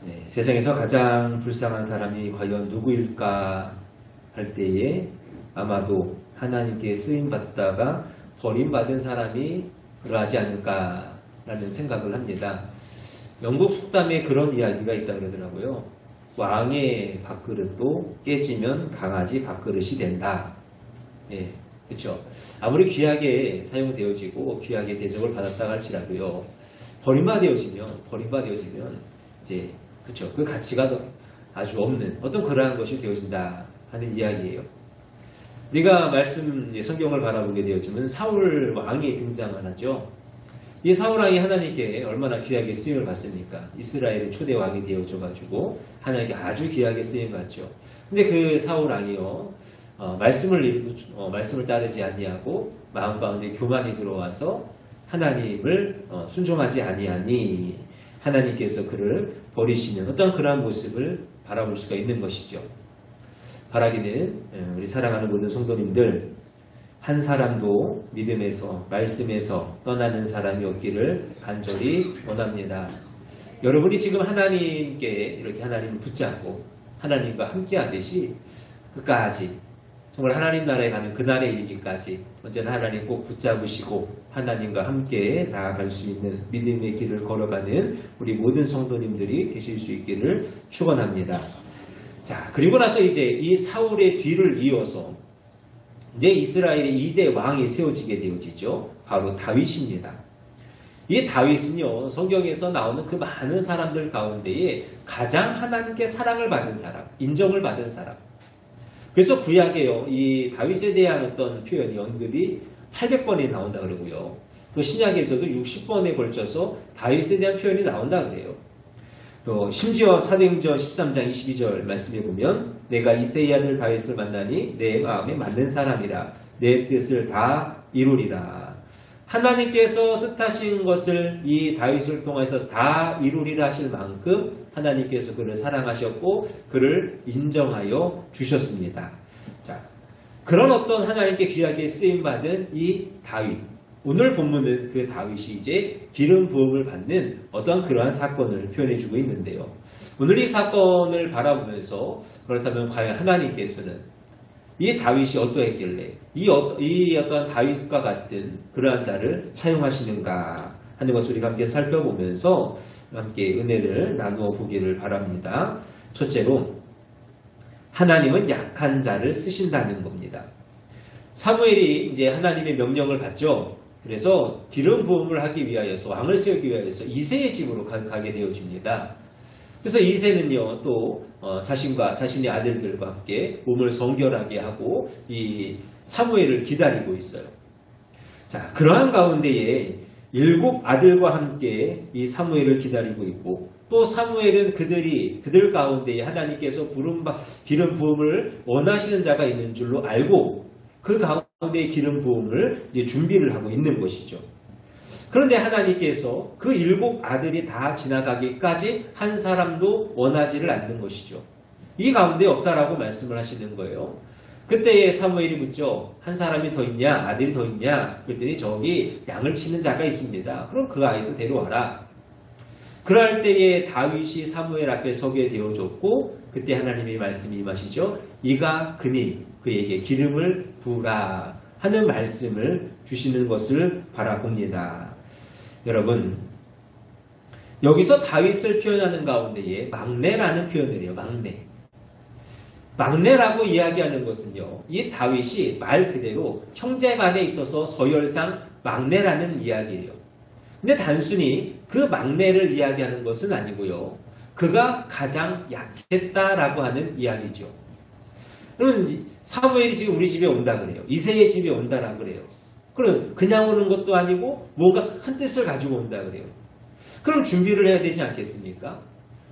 네, 세상에서 가장 불쌍한 사람이 과연 누구일까 할 때에 아마도 하나님께 쓰임받다가 버림받은 사람이 그러하지 않을까라는 생각을 합니다. 영국 속담에 그런 이야기가 있다 그러더라고요. 왕의 밥그릇도 깨지면 강아지 밥그릇이 된다. 예, 그렇죠. 아무리 귀하게 사용되어지고 귀하게 대접을 받았다 할지라도요. 버림받아지면 이제 그렇죠. 그 가치가 아주 없는 어떤 그러한 것이 되어진다 하는 이야기예요. 우리가 성경을 바라보게 되어지면 사울 왕이 등장을 하죠. 이 사울 왕이 하나님께 얼마나 귀하게 쓰임을 받습니까? 이스라엘의 초대 왕이 되어져가지고 하나님께 아주 귀하게 쓰임을 받죠. 근데 그 사울 왕이요, 말씀을 따르지 아니하고 마음 가운데 교만이 들어와서 하나님을 순종하지 아니하니 하나님께서 그를 버리시는 어떤 그러한 모습을 바라볼 수가 있는 것이죠. 바라기는 우리 사랑하는 모든 성도님들, 한 사람도 믿음에서 말씀에서 떠나는 사람이 없기를 간절히 원합니다. 여러분이 지금 하나님께 이렇게 하나님을 붙잡고 하나님과 함께 하듯이 끝까지 정말 하나님 나라에 가는 그날에 이르기까지 언제나 하나님 꼭 붙잡으시고 하나님과 함께 나아갈 수 있는 믿음의 길을 걸어가는 우리 모든 성도님들이 되실 수 있기를 축원합니다. 자, 그리고 나서 이제 이 사울의 뒤를 이어서 이제 이스라엘의 2대 왕이 세워지게 되어지죠. 바로 다윗입니다. 이 다윗은요, 성경에서 나오는 그 많은 사람들 가운데에 가장 하나님께 사랑을 받은 사람, 인정을 받은 사람. 그래서 구약에요, 이 다윗에 대한 어떤 표현이 언급이 800번이 나온다 그러고요. 또 신약에서도 60번에 걸쳐서 다윗에 대한 표현이 나온다 그래요. 또 심지어 사도행전 13장 22절 말씀해 보면 내가 이새의 아들 다윗을 만나니 내 마음에 맞는 사람이라 내 뜻을 다 이루리라. 하나님께서 뜻하신 것을 이 다윗을 통해서 다 이루리라 하실 만큼 하나님께서 그를 사랑하셨고 그를 인정하여 주셨습니다. 자, 그런 어떤 하나님께 귀하게 쓰임받은 이 다윗, 오늘 본문은 그 다윗이 이제 기름 부음을 받는 어떤 그러한 사건을 표현해주고 있는데요. 오늘 이 사건을 바라보면서 그렇다면 과연 하나님께서는 이 다윗이 어떠했길래 이 어떤 다윗과 같은 그러한 자를 사용하시는가 하는 것을 우리가 함께 살펴보면서 함께 은혜를 나누어 보기를 바랍니다. 첫째로 하나님은 약한 자를 쓰신다는 겁니다. 사무엘이 이제 하나님의 명령을 받죠. 그래서 기름 부음을 하기 위하여서 왕을 세우기 위하여서 이새의 집으로 가게 되어집니다. 그래서 이새는요 또 자신과 자신의 아들들과 함께 몸을 성결하게 하고 이 사무엘을 기다리고 있어요. 자, 그러한 가운데에 7 아들과 함께 이 사무엘을 기다리고 있고 또 사무엘은 그들 가운데에 하나님께서 기름 부음을 원하시는 자가 있는 줄로 알고 그 가운데 기름 부음을 준비를 하고 있는 것이죠. 그런데 하나님께서 그 7 아들이 다 지나가기까지 한 사람도 원하지를 않는 것이죠. 이 가운데 없다라고 말씀을 하시는 거예요. 그때에 사무엘이 묻죠. 한 사람이 더 있냐? 아들이 더 있냐? 그랬더니 저기 양을 치는 자가 있습니다. 그럼 그 아이도 데려와라. 그럴 때에 다윗이 사무엘 앞에 서게 되어졌고 그때 하나님의 말씀이 임하시죠. 이가 그니 그에게 기름을 부으라 하는 말씀을 주시는 것을 바라봅니다. 여러분, 여기서 다윗을 표현하는 가운데에 막내라는 표현을 해요. 막내라고 이야기하는 것은요, 이 다윗이 말 그대로 형제간에 있어서 서열상 막내라는 이야기예요. 근데 단순히 그 막내를 이야기하는 것은 아니고요. 그가 가장 약했다라고 하는 이야기죠. 그러면 사무엘이 지금 우리 집에 온다 그래요. 이새의 집에 온다라고 그래요. 그럼 그냥 오는 것도 아니고 뭔가 큰 뜻을 가지고 온다 그래요. 그럼 준비를 해야 되지 않겠습니까?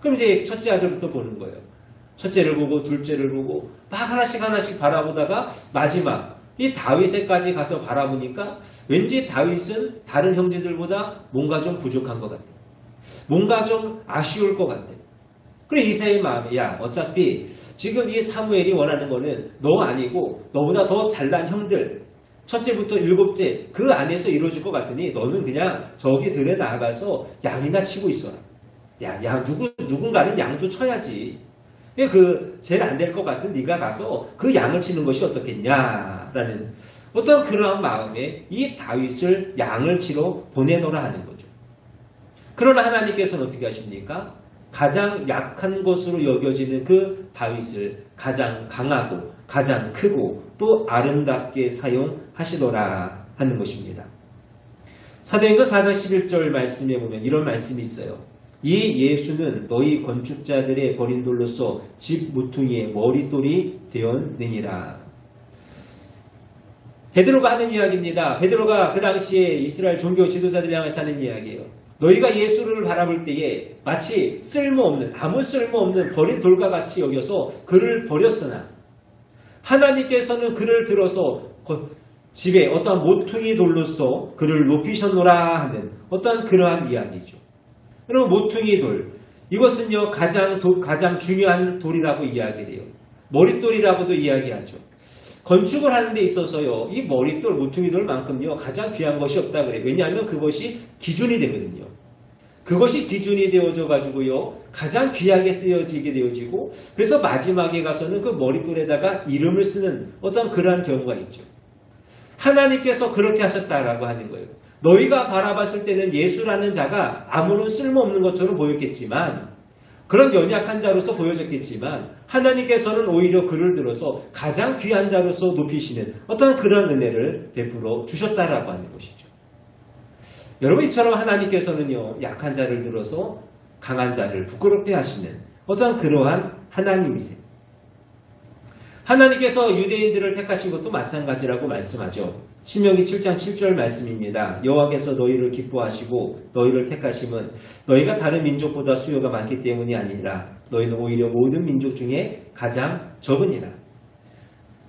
그럼 이제 첫째 아들부터 보는 거예요. 첫째를 보고 둘째를 보고 막 하나씩 바라보다가 마지막 이 다윗에까지 가서 바라보니까 왠지 다윗은 다른 형제들보다 뭔가 좀 부족한 것 같아요. 뭔가 좀 아쉬울 것 같아요. 그래 이새의 마음에 야 어차피 지금 이 사무엘이 원하는 거는 너 아니고 너보다 더 잘난 형들 첫째부터 7째 그 안에서 이루어질 것 같으니 너는 그냥 저기 들에 나가서 양이나 치고 있어라. 누군가는 양도 쳐야지. 제일 안 될 것 같은 네가 가서 그 양을 치는 것이 어떻겠냐라는 어떤 그러한 마음에 이 다윗을 양을 치러 보내노라 하는 거죠. 그러나 하나님께서는 어떻게 하십니까? 가장 약한 것으로 여겨지는 그 다윗을 가장 강하고 가장 크고 또 아름답게 사용하시더라 하는 것입니다. 사도행전 4장 11절 말씀에 보면 이런 말씀이 있어요. 이 예수는 너희 건축자들의 버린 돌로서 집 모퉁이의 머릿돌이 되었느니라. 베드로가 하는 이야기입니다. 베드로가 그 당시에 이스라엘 종교 지도자들 향해서 하는 이야기예요. 너희가 예수를 바라볼 때에 마치 아무 쓸모없는 버린 돌과 같이 여겨서 그를 버렸으나 하나님께서는 그를 들어서 집에 어떠한 모퉁이 돌로서 그를 높이셨노라 하는 어떠한 그러한 이야기죠. 여러분 모퉁이 돌 이것은요 가장 중요한 돌이라고 이야기를 해요. 머릿돌이라고도 이야기하죠. 건축을 하는 데 있어서요 이 머릿돌 모퉁이 돌만큼요 가장 귀한 것이 없다 그래요. 왜냐하면 그것이 기준이 되거든요. 그것이 기준이 되어져 가지고요 가장 귀하게 쓰여지게 되어지고 그래서 마지막에 가서는 그 머릿돌에다가 이름을 쓰는 어떤 그러한 경우가 있죠. 하나님께서 그렇게 하셨다라고 하는 거예요. 너희가 바라봤을 때는 예수라는 자가 아무런 쓸모없는 것처럼 보였겠지만 그런 연약한 자로서 보여졌겠지만 하나님께서는 오히려 그를 들어서 가장 귀한 자로서 높이시는 어떤 그런 은혜를 베풀어 주셨다라고 하는 것이죠. 여러분 이처럼 하나님께서는요 약한 자를 들어서 강한 자를 부끄럽게 하시는 어떤 그러한 하나님이세요. 하나님께서 유대인들을 택하신 것도 마찬가지라고 말씀하죠. 신명기 7장 7절 말씀입니다. 여호와께서 너희를 기뻐하시고 너희를 택하심은 너희가 다른 민족보다 수요가 많기 때문이 아니라 너희는 오히려 모든 민족 중에 가장 적으니라.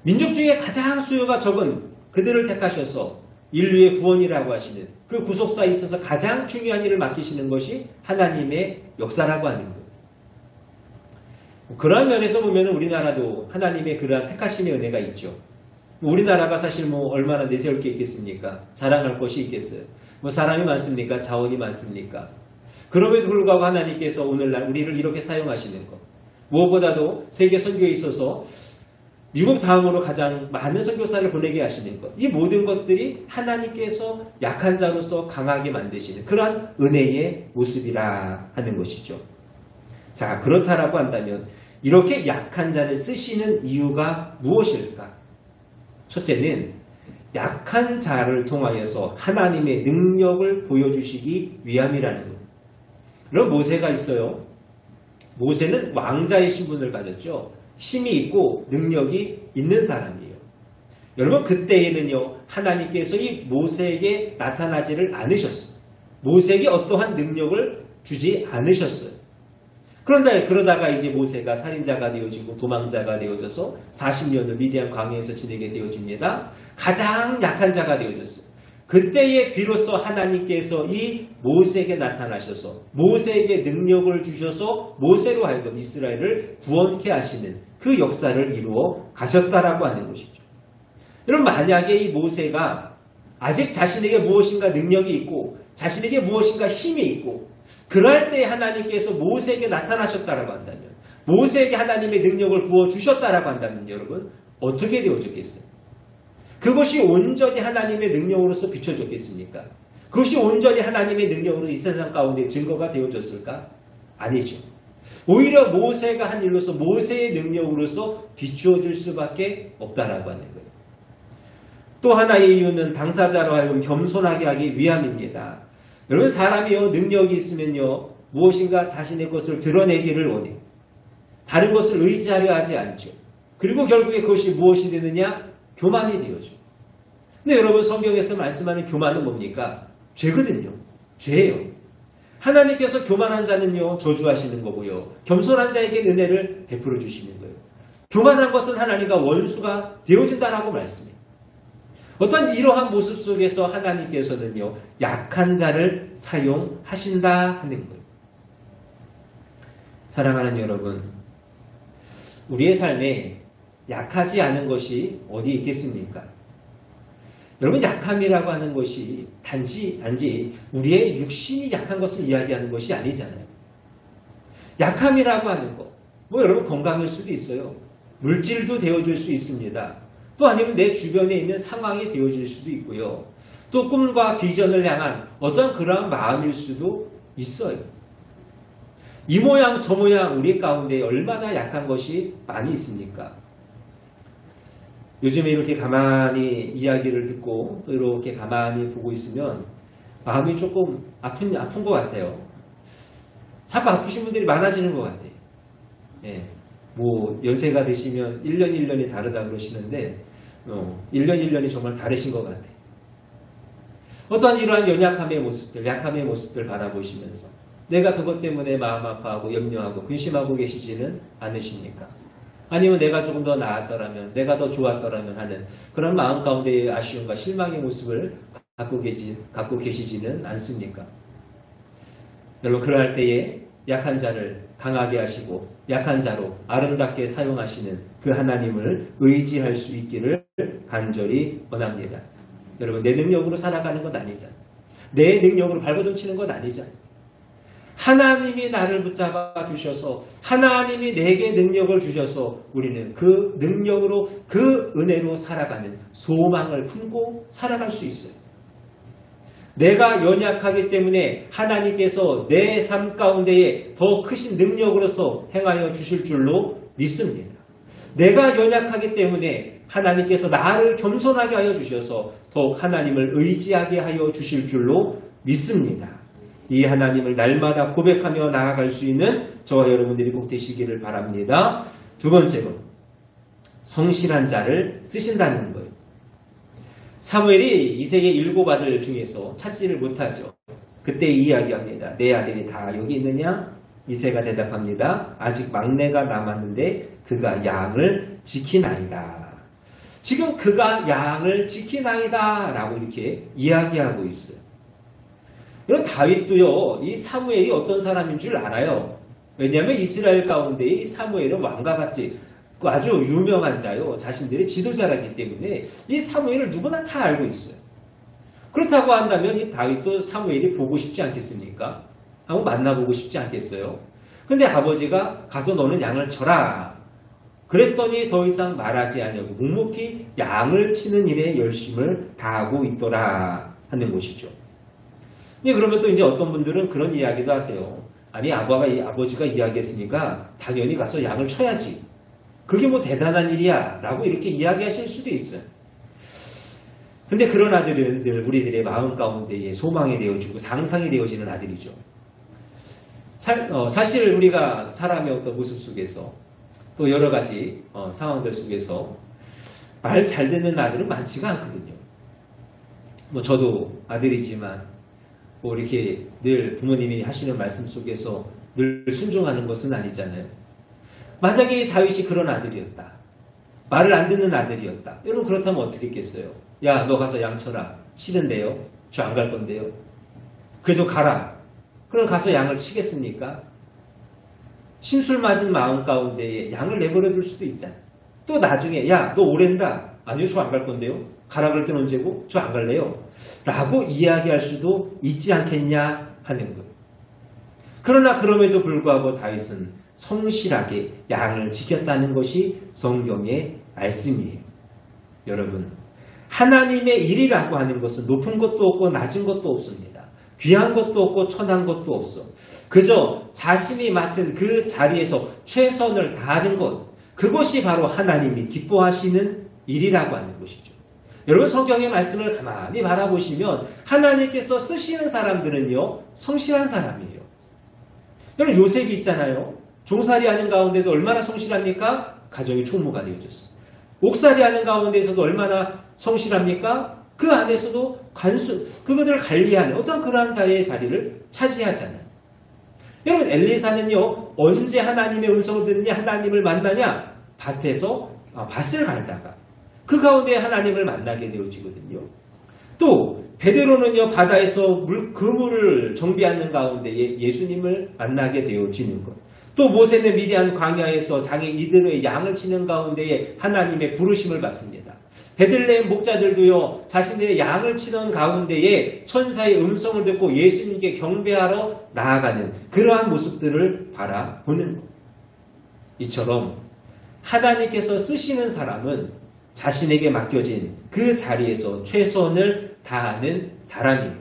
민족 중에 가장 수요가 적은 그들을 택하셔서 인류의 구원이라고 하시는 그 구속사에 있어서 가장 중요한 일을 맡기시는 것이 하나님의 역사라고 하는 거예요. 그러한 면에서 보면 우리나라도 하나님의 그러한 택하심의 은혜가 있죠. 우리나라가 사실 얼마나 내세울 게 있겠습니까? 자랑할 것이 있겠어요. 사람이 많습니까? 자원이 많습니까? 그럼에도 불구하고 하나님께서 오늘날 우리를 이렇게 사용하시는 것. 무엇보다도 세계 선교에 있어서 미국 다음으로 가장 많은 선교사를 보내게 하시는 것. 이 모든 것들이 하나님께서 약한 자로서 강하게 만드시는 그러한 은혜의 모습이라 하는 것이죠. 자, 그렇다라고 한다면 이렇게 약한 자를 쓰시는 이유가 무엇일까? 첫째는 약한 자를 통하여서 하나님의 능력을 보여주시기 위함이라는 것. 그럼 모세가 있어요. 모세는 왕자의 신분을 가졌죠. 힘이 있고 능력이 있는 사람이에요. 여러분 그때에는요 하나님께서 이 모세에게 나타나지를 않으셨어요. 모세에게 어떠한 능력을 주지 않으셨어요. 그러다가 이제 모세가 살인자가 되어지고 도망자가 되어져서 40년을 미디안 광야에서 지내게 되어집니다. 가장 약한 자가 되어졌어요. 그때에 비로소 하나님께서 이 모세에게 나타나셔서 모세에게 능력을 주셔서 모세로 하여금 이스라엘을 구원케 하시는 그 역사를 이루어 가셨다라고 하는 것이죠. 여러분 만약에 이 모세가 아직 자신에게 무엇인가 능력이 있고 자신에게 무엇인가 힘이 있고 그럴 때 하나님께서 모세에게 나타나셨다라고 한다면 모세에게 하나님의 능력을 부어주셨다라고 한다면 여러분 어떻게 되어졌겠어요? 그것이 온전히 하나님의 능력으로서 비춰졌겠습니까? 그것이 온전히 하나님의 능력으로 이 세상 가운데 증거가 되어졌을까? 아니죠. 오히려 모세가 한 일로서 모세의 능력으로서 비추어질 수밖에 없다라고 하는 거예요. 또 하나의 이유는 당사자로 하여금 겸손하게 하기 위함입니다. 여러분 사람이요 능력이 있으면요 무엇인가 자신의 것을 드러내기를 원해. 다른 것을 의지하려 하지 않죠. 그리고 결국에 그것이 무엇이 되느냐? 교만이 되어져. 근데 여러분 성경에서 말씀하는 교만은 뭡니까? 죄거든요. 죄예요. 하나님께서 교만한 자는요 저주하시는 거고요. 겸손한 자에게 은혜를 베풀어 주시는 거예요. 교만한 것은 하나님과 원수가 되어진다라고 말씀해요. 어떤 이러한 모습 속에서 하나님께서는요 약한 자를 사용하신다 하는 거예요. 사랑하는 여러분, 우리의 삶에 약하지 않은 것이 어디 있겠습니까? 여러분 약함이라고 하는 것이 단지 우리의 육신이 약한 것을 이야기하는 것이 아니잖아요. 약함이라고 하는 거. 뭐 여러분 건강일 수도 있어요. 물질도 되어줄 수 있습니다. 또 아니면 내 주변에 있는 상황이 되어질 수도 있고요. 또 꿈과 비전을 향한 어떤 그러한 마음일 수도 있어요. 이 모양 저 모양 우리 가운데 얼마나 약한 것이 많이 있습니까? 요즘에 이렇게 가만히 이야기를 듣고 또 이렇게 가만히 보고 있으면 마음이 조금 아픈 것 같아요. 자꾸 아프신 분들이 많아지는 것 같아요. 예. 뭐 연세가 되시면 1년 1년이 다르다 그러시는데 1년 1년이 정말 다르신 것 같아요. 어떠한 이러한 연약함의 모습들, 약함의 모습들 바라보시면서 내가 그것 때문에 마음 아파하고 염려하고 근심하고 계시지는 않으십니까? 아니면 내가 조금 더 나았더라면, 내가 더 좋았더라면 하는 그런 마음 가운데의 아쉬움과 실망의 모습을 갖고 계시지는 않습니까? 여러분 그러할 때에 약한 자를 강하게 하시고 약한 자로 아름답게 사용하시는 그 하나님을 의지할 수 있기를 간절히 원합니다. 여러분 내 능력으로 살아가는 것 아니잖아요. 내 능력으로 발버둥 치는 것 아니잖아요. 하나님이 나를 붙잡아 주셔서 하나님이 내게 능력을 주셔서 우리는 그 능력으로 그 은혜로 살아가는 소망을 품고 살아갈 수 있어요. 내가 연약하기 때문에 하나님께서 내 삶 가운데에 더 크신 능력으로서 행하여 주실 줄로 믿습니다. 내가 연약하기 때문에 하나님께서 나를 겸손하게 하여 주셔서 더욱 하나님을 의지하게 하여 주실 줄로 믿습니다. 이 하나님을 날마다 고백하며 나아갈 수 있는 저와 여러분들이 꼭 되시기를 바랍니다. 두 번째로 성실한 자를 쓰신다는 거예요. 사무엘이 이세의 7 아들 중에서 찾지를 못하죠. 그때 이야기합니다. 내 아들이 다 여기 있느냐? 이세가 대답합니다. 아직 막내가 남았는데 그가 양을 지키나이다. 지금 그가 양을 지키나이다 라고 이렇게 이야기하고 있어요. 그럼 다윗도요, 이 사무엘이 어떤 사람인 줄 알아요. 왜냐하면 이스라엘 가운데 이 사무엘은 왕과 같이 아주 유명한 자요. 자신들의 지도자라기 때문에 이 사무엘을 누구나 다 알고 있어요. 그렇다고 한다면 이 다윗도 사무엘이 보고 싶지 않겠습니까? 한번 만나보고 싶지 않겠어요? 근데 아버지가 가서 너는 양을 쳐라. 그랬더니 더 이상 말하지 않냐고 묵묵히 양을 치는 일에 열심을 다하고 있더라 하는 것이죠. 그러면 또 이제 어떤 분들은 그런 이야기도 하세요. 아니 아버지가 이야기했으니까 당연히 가서 양을 쳐야지. 그게 뭐 대단한 일이야 라고 이렇게 이야기하실 수도 있어요. 근데 그런 아들은 늘 우리들의 마음 가운데에 소망이 되어지고 상상이 되어지는 아들이죠. 사실 우리가 사람의 어떤 모습 속에서 또 여러 가지 상황들 속에서 말 잘 듣는 아들은 많지가 않거든요. 뭐 저도 아들이지만 뭐 이렇게 늘 부모님이 하시는 말씀 속에서 늘 순종하는 것은 아니잖아요. 만약에 다윗이 그런 아들이었다. 말을 안 듣는 아들이었다. 여러분 그렇다면 어떻게 했겠어요? 야, 너 가서 양 쳐라. 싫은데요? 저 안 갈 건데요? 그래도 가라. 그럼 가서 양을 치겠습니까? 심술 맞은 마음 가운데에 양을 내버려 둘 수도 있잖아. 또 나중에 야, 너 오랜다. 아니요, 저 안 갈 건데요? 가라 그럴 땐 언제고? 저 안 갈래요. 라고 이야기할 수도 있지 않겠냐 하는 거예요. 그러나 그럼에도 불구하고 다윗은 성실하게 양을 지켰다는 것이 성경의 말씀이에요. 여러분, 하나님의 일이라고 하는 것은 높은 것도 없고 낮은 것도 없습니다. 귀한 것도 없고 천한 것도 없어. 그저 자신이 맡은 그 자리에서 최선을 다하는 것, 그것이 바로 하나님이 기뻐하시는 일이라고 하는 것이죠. 여러분 성경의 말씀을 가만히 바라보시면 하나님께서 쓰시는 사람들은요, 성실한 사람이에요. 여러분 요셉이 있잖아요. 종살이 하는 가운데도 얼마나 성실합니까? 가정의 총무가 되어졌어요. 옥살이 하는 가운데에서도 얼마나 성실합니까? 그 안에서도 그것들을 관리하는 어떤 그러한 자리를 차지하잖아요. 여러분 엘리사는요, 언제 하나님의 음성을 듣느냐, 하나님을 만나냐? 밭에서 밭을 갈다가 그 가운데 하나님을 만나게 되어지거든요. 또 베드로는요, 바다에서 그물을 정비하는 가운데에 예수님을 만나게 되어지는 것. 또 모세는 미디안 광야에서 자기 이들의 양을 치는 가운데에 하나님의 부르심을 받습니다. 베들레헴 목자들도요, 자신들의 양을 치던 가운데에 천사의 음성을 듣고 예수님께 경배하러 나아가는 그러한 모습들을 바라보는 것. 이처럼 하나님께서 쓰시는 사람은 자신에게 맡겨진 그 자리에서 최선을 다하는 사람이에요.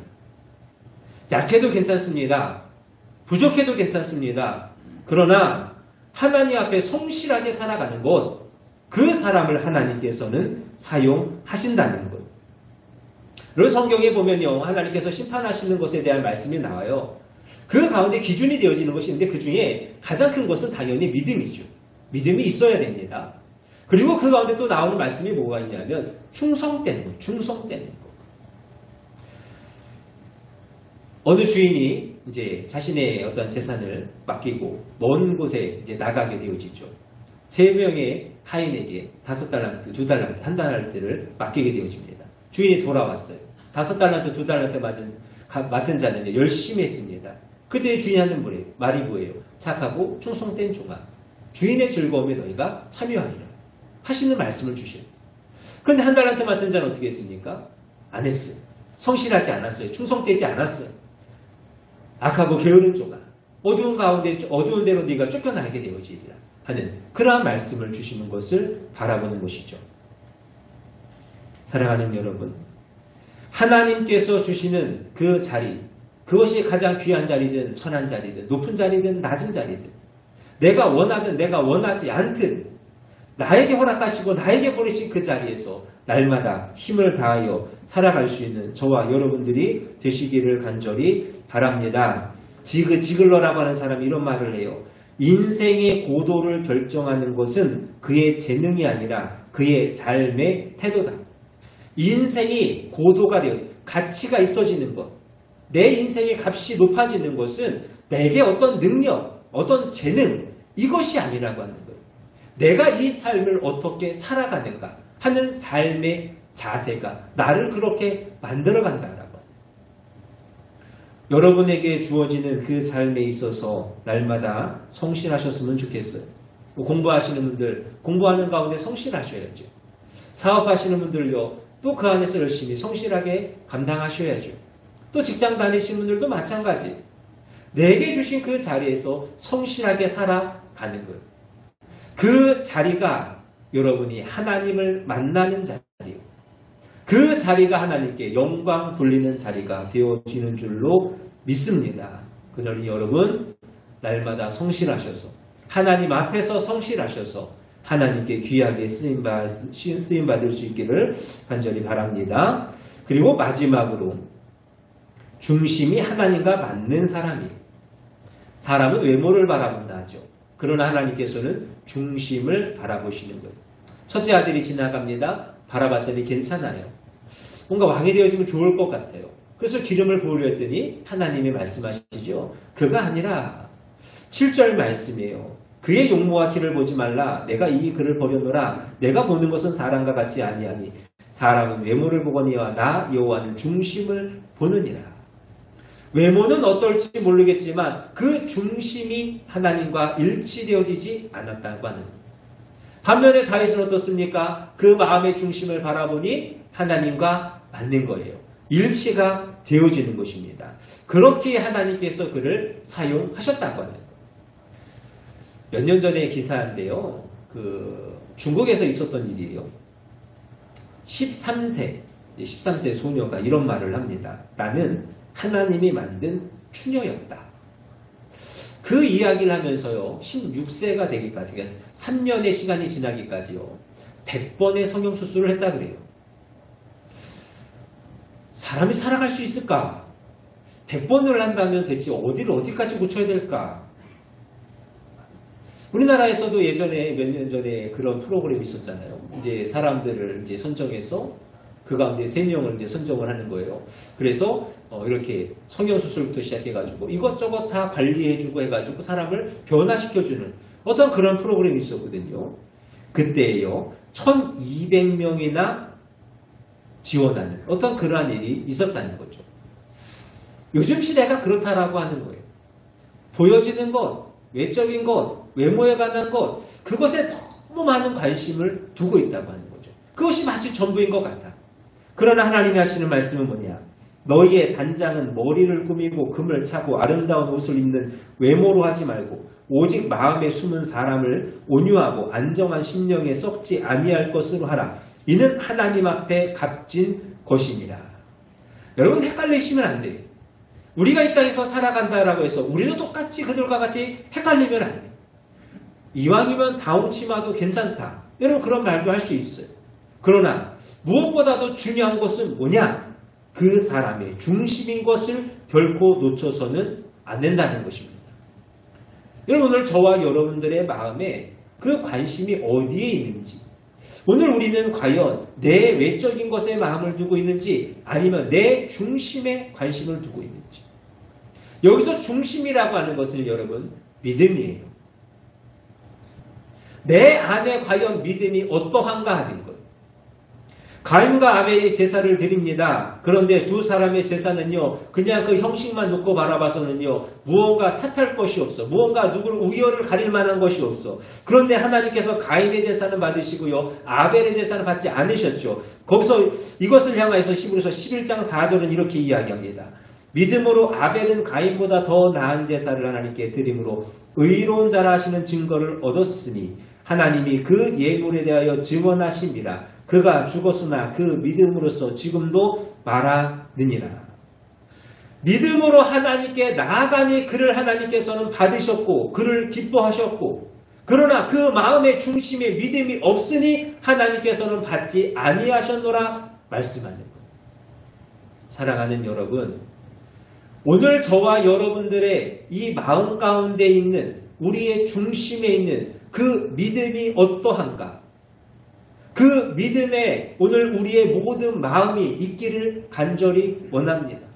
약해도 괜찮습니다. 부족해도 괜찮습니다. 그러나 하나님 앞에 성실하게 살아가는 것, 그 사람을 하나님께서는 사용하신다는 것. 그리고 성경에 보면요, 하나님께서 심판하시는 것에 대한 말씀이 나와요. 그 가운데 기준이 되어지는 것이 있는데 그 중에 가장 큰 것은 당연히 믿음이죠. 믿음이 있어야 됩니다. 그리고 그 가운데 또 나오는 말씀이 뭐가 있냐면 충성되는 것, 충성되는 것. 어느 주인이 이제 자신의 어떤 재산을 맡기고 먼 곳에 이제 나가게 되어지죠. 3명의 하인에게 5달란트, 2달란트, 1달란트를 맡기게 되어집니다. 주인이 돌아왔어요. 5달란트, 2달란트 맡은 자는 열심히 했습니다. 그때 주인이 하는 말이 뭐예요? 착하고 충성된 종아, 주인의 즐거움에 너희가 참여하리라 하시는 말씀을 주셔요. 그런데 1달란트 맡은 자는 어떻게 했습니까? 안 했어요. 성실하지 않았어요. 충성되지 않았어요. 악하고 게으른 종아, 어두운 가운데 어두운 데로 네가 쫓겨나게 되어지리라 하는 그러한 말씀을 주시는 것을 바라보는 것이죠. 사랑하는 여러분, 하나님께서 주시는 그 자리, 그것이 가장 귀한 자리든 천한 자리든 높은 자리든 낮은 자리든 내가 원하든 내가 원하지 않든 나에게 허락하시고 나에게 보내신 그 자리에서 날마다 힘을 다하여 살아갈 수 있는 저와 여러분들이 되시기를 간절히 바랍니다. 지글러라고 하는 사람이 이런 말을 해요. 인생의 고도를 결정하는 것은 그의 재능이 아니라 그의 삶의 태도다. 인생이 고도가 되어 가치가 있어지는 것, 내 인생의 값이 높아지는 것은 내게 어떤 능력, 어떤 재능, 이것이 아니라고 하는 거예요. 내가 이 삶을 어떻게 살아가는가 하는 삶의 자세가 나를 그렇게 만들어간다라고. 여러분에게 주어지는 그 삶에 있어서 날마다 성실하셨으면 좋겠어요. 공부하시는 분들, 공부하는 가운데 성실하셔야죠. 사업하시는 분들요, 또 그 안에서 열심히 성실하게 감당하셔야죠. 또 직장 다니시는 분들도 마찬가지. 내게 주신 그 자리에서 성실하게 살아가는 거예요. 그 자리가 여러분이 하나님을 만나는 자리예요. 그 자리가 하나님께 영광 돌리는 자리가 되어지는 줄로 믿습니다. 그러니 여러분 날마다 성실하셔서 하나님 앞에서 성실하셔서 하나님께 귀하게 쓰임받을 수 있기를 간절히 바랍니다. 그리고 마지막으로 중심이 하나님과 맞는 사람이에요. 사람은 외모를 바라본다 하죠. 그러나 하나님께서는 중심을 바라보시는 거예요. 첫째 아들이 지나갑니다. 바라봤더니 괜찮아요. 뭔가 왕이 되어지면 좋을 것 같아요. 그래서 기름을 부으려 했더니 하나님이 말씀하시죠. 그가 아니라 7절 말씀이에요. 그의 용모와 키를 보지 말라. 내가 이 그를 버려놓으라. 내가 보는 것은 사람과 같지 아니하니 사람은 외모를 보거니와 나 여호와는 중심을 보느니라. 외모는 어떨지 모르겠지만 그 중심이 하나님과 일치되어지지 않았다고 하는 거예요. 반면에 다윗은 어떻습니까? 그 마음의 중심을 바라보니 하나님과 맞는 거예요. 일치가 되어지는 것입니다. 그렇게 하나님께서 그를 사용하셨다고 하는 거예요. 몇 년 전의 기사인데요. 중국에서 있었던 일이에요. 13세 소녀가 이런 말을 합니다. 나는 하나님이 만든 추녀였다. 그 이야기를 하면서요. 16세가 되기까지, 3년의 시간이 지나기까지요. 100번의 성형수술을 했다 그래요. 사람이 살아갈 수 있을까? 100번을 한다면 대체 어디까지 고쳐야 될까? 우리나라에서도 예전에 몇 년 전에 그런 프로그램이 있었잖아요. 이제 사람들을 이제 선정해서 그 가운데 3명을 이제 선정을 하는 거예요. 그래서 이렇게 성형수술부터 시작해가지고 이것저것 다 관리해주고 해가지고 사람을 변화시켜주는 어떤 그런 프로그램이 있었거든요. 그때요 1200명이나 지원하는 어떤 그러한 일이 있었다는 거죠. 요즘 시대가 그렇다라고 하는 거예요. 보여지는 것, 외적인 것, 외모에 관한 것, 그것에 너무 많은 관심을 두고 있다고 하는 거죠. 그것이 마치 전부인 것 같아. 그러나 하나님이 하시는 말씀은 뭐냐? 너희의 단장은 머리를 꾸미고 금을 차고 아름다운 옷을 입는 외모로 하지 말고 오직 마음에 숨은 사람을 온유하고 안정한 심령에 썩지 아니할 것으로 하라. 이는 하나님 앞에 값진 것이니라. 여러분 헷갈리시면 안 돼요. 우리가 이 땅에서 살아간다라고 해서 우리도 똑같이 그들과 같이 헷갈리면 안 돼요. 이왕이면 다홍치마도 괜찮다. 여러분 그런 말도 할 수 있어요. 그러나 무엇보다도 중요한 것은 뭐냐? 그 사람의 중심인 것을 결코 놓쳐서는 안 된다는 것입니다. 여러분 오늘 저와 여러분들의 마음에 그 관심이 어디에 있는지, 오늘 우리는 과연 내 외적인 것에 마음을 두고 있는지 아니면 내 중심에 관심을 두고 있는지. 여기서 중심이라고 하는 것은 여러분 믿음이에요. 내 안에 과연 믿음이 어떠한가 하는 것. 가인과 아벨의 제사를 드립니다. 그런데 두 사람의 제사는요, 그냥 그 형식만 놓고 바라봐서는요, 무언가 탓할 것이 없어. 무언가 누구를 우열을 가릴 만한 것이 없어. 그런데 하나님께서 가인의 제사는 받으시고요, 아벨의 제사는 받지 않으셨죠. 거기서 이것을 향하여서 히브리서 11장 4절은 이렇게 이야기합니다. 믿음으로 아벨은 가인보다 더 나은 제사를 하나님께 드림으로 의로운 자라 하시는 증거를 얻었으니 하나님이 그 예물에 대하여 증언하심이라. 그가 죽었으나 그 믿음으로써 지금도 말하느니라. 믿음으로 하나님께 나아가니 그를 하나님께서는 받으셨고 그를 기뻐하셨고, 그러나 그 마음의 중심에 믿음이 없으니 하나님께서는 받지 아니하셨노라 말씀하는 것. 사랑하는 여러분, 오늘 저와 여러분들의 이 마음 가운데 있는 우리의 중심에 있는 그 믿음이 어떠한가? 그 믿음에 오늘 우리의 모든 마음이 있기를 간절히 원합니다.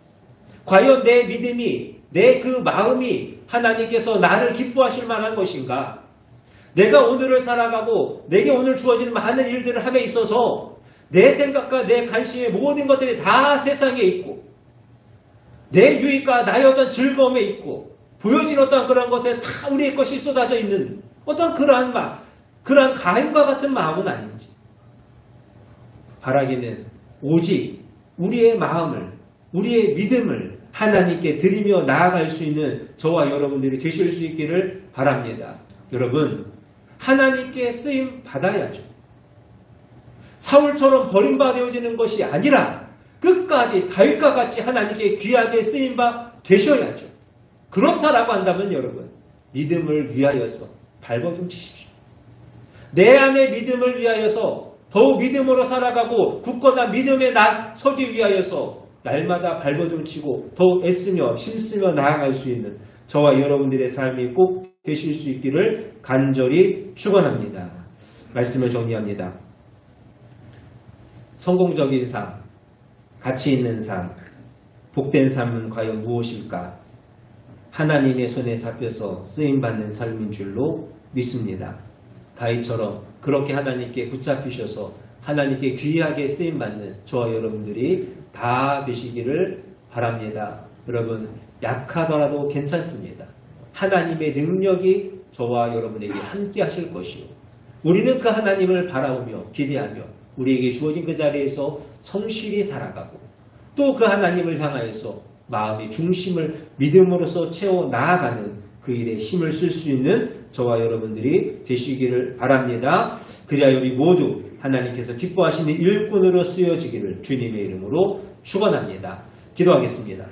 과연 내 믿음이, 내 그 마음이 하나님께서 나를 기뻐하실 만한 것인가? 내가 오늘을 살아가고 내게 오늘 주어지는 많은 일들을 함에 있어서 내 생각과 내 관심의 모든 것들이 다 세상에 있고 내 유익과 나의 어떤 즐거움에 있고 보여진 어떤 그런 것에 다 우리의 것이 쏟아져 있는 어떤 그러한 마음, 그러한 가인과 같은 마음은 아닌지. 바라기는 오직 우리의 마음을, 우리의 믿음을 하나님께 드리며 나아갈 수 있는 저와 여러분들이 되실 수 있기를 바랍니다. 여러분, 하나님께 쓰임 받아야죠. 사울처럼 버림받아지는 것이 아니라 끝까지 다윗과 같이 하나님께 귀하게 쓰임바 되셔야죠. 그렇다라고 한다면 여러분, 믿음을 위하여서 발버둥치십시오. 내 안의 믿음을 위하여서 더욱 믿음으로 살아가고 굳건한 믿음에 서기 위하여서 날마다 발버둥치고 더욱 애쓰며 힘쓰며 나아갈 수 있는 저와 여러분들의 삶이 꼭 되실 수 있기를 간절히 축원합니다. 말씀을 정리합니다. 성공적인 삶, 가치 있는 삶, 복된 삶은 과연 무엇일까? 하나님의 손에 잡혀서 쓰임받는 삶인 줄로 믿습니다. 다윗처럼 그렇게 하나님께 붙잡히셔서 하나님께 귀하게 쓰임받는 저와 여러분들이 다 되시기를 바랍니다. 여러분, 약하더라도 괜찮습니다. 하나님의 능력이 저와 여러분에게 함께 하실 것이요, 우리는 그 하나님을 바라보며 기대하며 우리에게 주어진 그 자리에서 성실히 살아가고 또 그 하나님을 향하여서 마음의 중심을 믿음으로써 채워 나아가는 그 일에 힘을 쓸 수 있는 저와 여러분들이 되시기를 바랍니다. 그리하여 우리 모두 하나님께서 기뻐하시는 일꾼으로 쓰여지기를 주님의 이름으로 축원합니다. 기도하겠습니다.